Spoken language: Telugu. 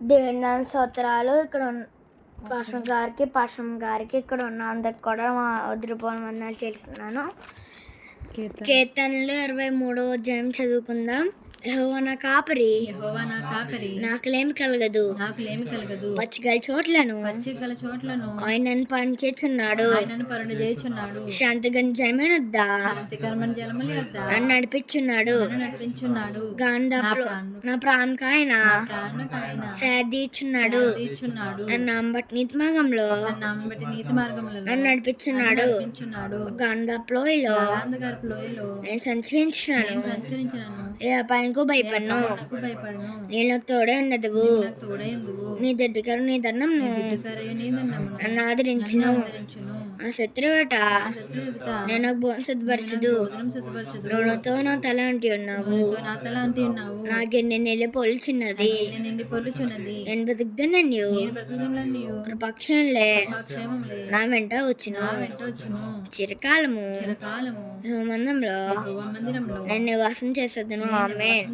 దేవుని స్తోత్రాలు. పాస్టర్ గారికి ఇక్కడ ఉన్న అందరికి కూడా మా వదిలిపోవడం వందనాలు చేస్తున్నాను. కీర్తనలు 23వ అధ్యాయం చదువుకుందాం. యెహోవా నా కాపరి, నాకులేమి కలగదు. పచ్చిగల చోట్లను ఆయన నన్ను పనిచేస్తున్నాడు. శాంతిగల జలముల యొద్ద నన్ను నడిపించున్నాడు. గాంధంలో నా ప్రాణకాయన సేదీచున్నాడు. నన్ను అంబటి నీతి మార్గంలో నన్ను నడిపించున్నాడు. గాంధంలో నేను సంచరించినాను. ఏ అపాయంకు భయపడను. నేను నాకు తోడే ఉన్నదవు. నీ దగ్గర నీ దండంను నన్ను ఆదరించును. నా శత్రువుట నేను సిద్ధపరచదు. నూనెతో నా తల అంటి ఉన్నావు. నా గిన్నె నిండి పొలుచున్నది. నేను బ్రతుకుతున్నాను. కృపాక్షణలే నా వెంట వచ్చును. చిరకాలము మందిరంలో నేను నివాసం చేసేదను. ఆమేన్.